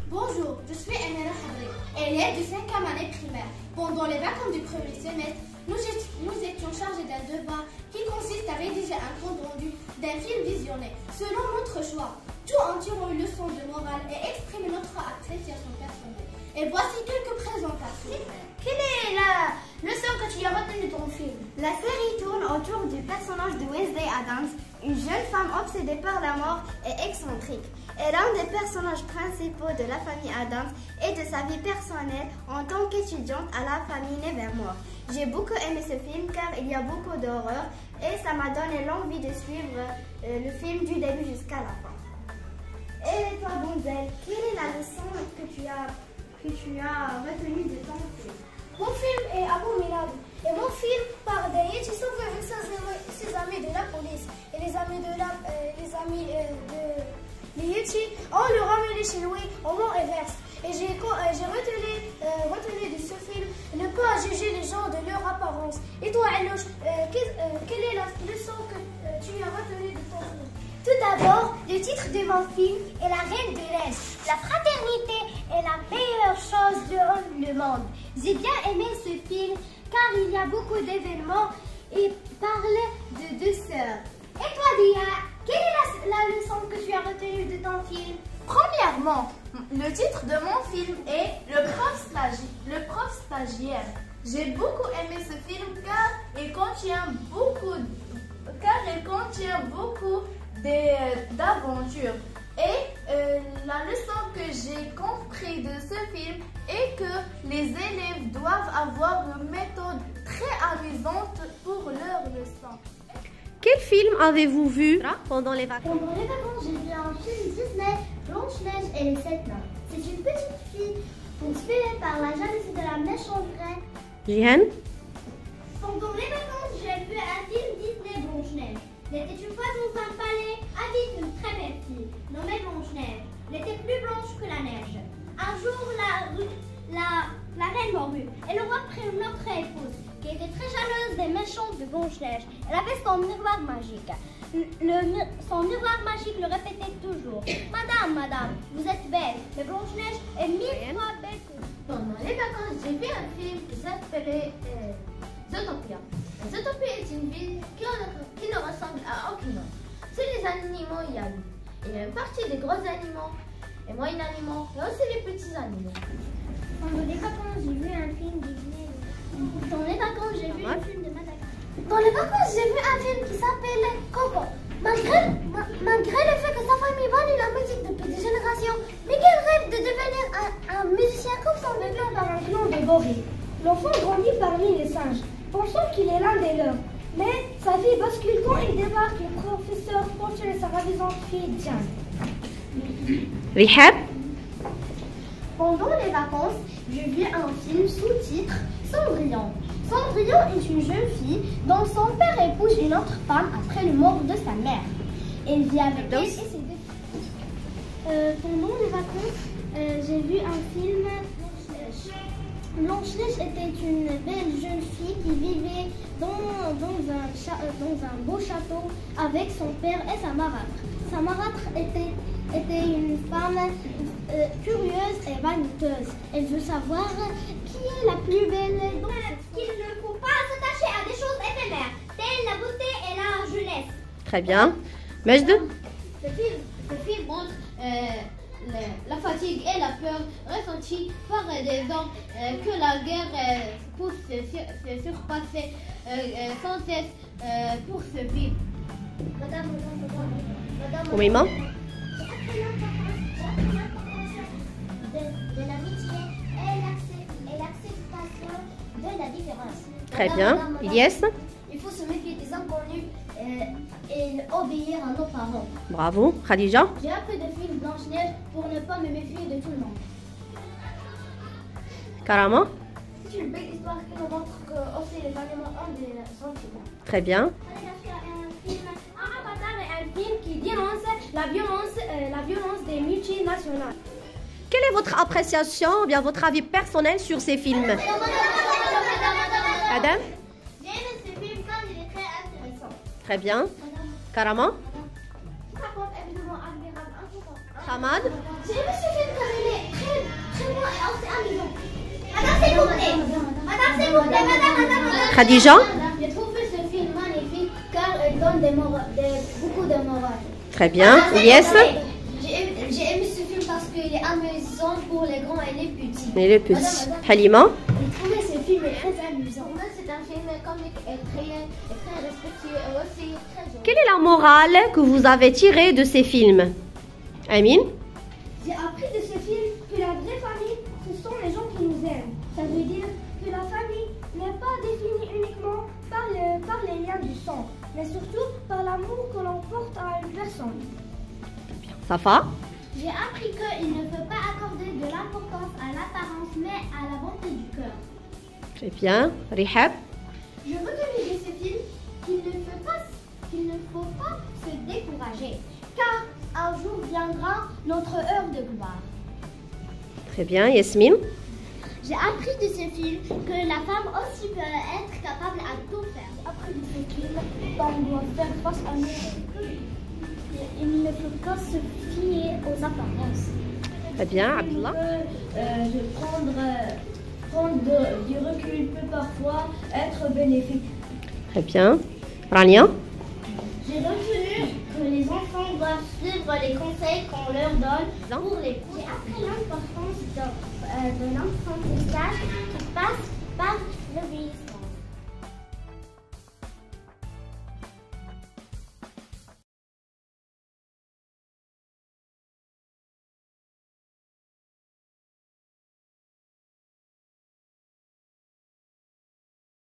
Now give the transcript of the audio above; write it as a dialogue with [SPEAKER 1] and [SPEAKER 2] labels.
[SPEAKER 1] Bonjour, je suis Emela Hadri, élève du 5e année primaire. Pendant les vacances du premier semestre, nous étions chargés d'un devoir qui consiste à rédiger un compte rendu d'un film visionné, selon notre choix, tout en tirant une leçon de morale et exprimer notre appréciation personnelle. Et voici quelques présentations.
[SPEAKER 2] Quelle est la leçon que tu as retenue de ton film?
[SPEAKER 3] La série tourne autour du personnage de Wednesday Addams, une jeune femme obsédée par la mort et excentrique. Elle est l'un des personnages principaux de la famille Addams et de sa vie personnelle en tant qu'étudiante à la famille Nevermore. J'ai beaucoup aimé ce film car il y a beaucoup d'horreur et ça m'a donné l'envie de suivre le film du début jusqu'à la fin. Et toi, Bonzel, quelle est la leçon que tu as retenue de ton film?
[SPEAKER 2] Mon film est abominable. Et mon film parle d'un Yeti sauveur avec ses amis de la police. Et les amis de Yeti ont le ramené chez lui au Mont Everest. Et j'ai retenu de ce film ne pas juger les gens de leur apparence. Et toi, Eloche, quelle est la leçon que tu as retenue de ton film?
[SPEAKER 4] Tout d'abord, le titre de mon film est La Reine de l'Est. La fraternité est la meilleure chose dans le monde. J'ai bien aimé ce film car il y a beaucoup d'événements et parle de deux sœurs. Et toi, Dia, quelle est la leçon que tu as retenue de ton film?
[SPEAKER 5] Premièrement, le titre de mon film est Le prof stagiaire. J'ai beaucoup aimé ce film car il contient beaucoup d'aventures. Et la leçon que j'ai compris de ce film est que les élèves doivent avoir une méthode très amusante pour leurs leçons.
[SPEAKER 6] Quel film avez-vous vu pendant les vacances?
[SPEAKER 4] Pendant les vacances, j'ai vu un film Disney, Blanche-Neige et les 7 nains. C'est une petite fille poursuivie par la jalousie de la méchante reine.
[SPEAKER 6] Jihan?
[SPEAKER 4] Pendant les vacances, j'ai vu un film Disney, Blanche-Neige. Il était une fois dans un palais, habite une très belle fille, nommée Blanche-Neige. Elle était plus blanche que la neige. Un jour, la reine mourut et le roi prit une autre épouse, qui était très jalouse des méchants de Blanche-Neige. Elle avait son miroir magique. Son miroir magique le répétait toujours. Madame, madame, vous êtes belle, mais Blanche-Neige est 1000 fois belle que vous.
[SPEAKER 5] Pendant les vacances, j'ai vu un film qui s'appelait Zootopia. Zootopia est une ville qui ne ressemble à aucune autre. C'est les animaux, il y a une partie des gros animaux, les moyens animaux, et aussi les petits animaux.
[SPEAKER 4] Pendant les vacances, j'ai vu un film Disney. Dans les vacances, j'ai vu un film de Madagascar.
[SPEAKER 2] Dans les vacances, j'ai vu un film qui s'appelle Coco. Malgré le fait que sa famille bannit la musique depuis des générations, Miguel rêve de devenir un musicien comme son bébé dans un clan de Bobby. L'enfant grandit parmi les singes, pensant qu'il est l'un des leurs. Mais sa vie bascule quand il débarque le professeur Potter et sa ravissante fille Diane.
[SPEAKER 6] Rihab?
[SPEAKER 4] Pendant les vacances, j'ai vu un film sous-titre Cendrillon. Cendrillon est une jeune fille dont son père épouse une autre femme après le mort de sa mère. Elle vit avec elle et ses deux filles. Pendant les vacances, j'ai vu un film Blanche-Neige. Blanche-Neige était une belle jeune fille qui vivait dans un beau château avec son père et sa marâtre. Sa marâtre était une femme curieuse et vaniteuse. Elle veut savoir qui est la plus belle.
[SPEAKER 2] Qu'il ne faut pas s'attacher à des choses éphémères, telles la beauté et la jeunesse.
[SPEAKER 6] Très bien. Majd?
[SPEAKER 5] Ce film montre la fatigue et la peur ressenties par des hommes que la guerre pousse se surpasser sans cesse pour survivre.
[SPEAKER 4] Madame.
[SPEAKER 6] Oumaima?
[SPEAKER 4] De l'amitié et l'acceptation de la différence.
[SPEAKER 6] Très bien. Ilyes?
[SPEAKER 4] Il faut se méfier des inconnus et obéir à nos parents.
[SPEAKER 6] Bravo. Khadija?
[SPEAKER 4] J'ai appris de film Blanche-Neige pour ne pas me méfier de tout le monde.
[SPEAKER 6] Karama?
[SPEAKER 4] C'est une belle histoire qui nous montre que aussi les animaux ont des sentiments.
[SPEAKER 6] Très bien.
[SPEAKER 2] Avatar est un film qui dénonce la violence des multinationales.
[SPEAKER 6] Quelle est votre appréciation ou bien votre avis personnel sur ces films? Adam?
[SPEAKER 4] J'ai aimé ce film car il est très intéressant.
[SPEAKER 6] Très bien. Karama?
[SPEAKER 4] Ça compte évidemment admirable.
[SPEAKER 6] Hamad?
[SPEAKER 2] J'ai aimé ce film car il est très chez moi et aussi à la maison. Madame, s'il vous plaît. Madame, s'il vous plaît. Madame.
[SPEAKER 6] Khadija?
[SPEAKER 2] J'ai trouvé ce film magnifique car il donne beaucoup de morale.
[SPEAKER 6] Très bien. Yes?
[SPEAKER 2] J'ai aimé ce film parce qu'il est amusant pour les grands et les petits.
[SPEAKER 6] Et le petit. Halima?
[SPEAKER 2] J'ai trouvé ce film très amusant.
[SPEAKER 5] Pour moi, c'est un film comique et très respectueux et aussi très joli.
[SPEAKER 6] Quelle est la morale que vous avez tirée de ces films? Amine?
[SPEAKER 4] J'ai appris de ce film que la vraie famille, ce sont les gens qui nous aiment. Ça veut dire que la famille n'est pas définie uniquement par les liens du sang, mais surtout par l'amour que l'on porte à une personne.
[SPEAKER 6] Safa?
[SPEAKER 2] J'ai appris qu'il ne faut pas accorder de l'importance à l'apparence, mais à la bonté du cœur.
[SPEAKER 6] Très bien. Rihab?
[SPEAKER 2] Je reconnais de ce film qu'il ne faut pas se décourager, car un jour viendra notre heure de gloire.
[SPEAKER 6] Très bien. Yasmine?
[SPEAKER 2] J'ai appris de ce film que la femme aussi peut être capable à tout faire.
[SPEAKER 4] J'ai appris de ce film qu'on doit faire face à nous. Il ne faut pas se fier aux apparences.
[SPEAKER 6] Très bien. Abdullah?
[SPEAKER 4] Prendre du recul peut parfois être bénéfique.
[SPEAKER 6] Très bien. Rania?
[SPEAKER 2] J'ai retenu que les enfants doivent suivre les conseils qu'on leur donne pour les cours. J'ai appris l'importance de l'apprentissage qui passe par le risque.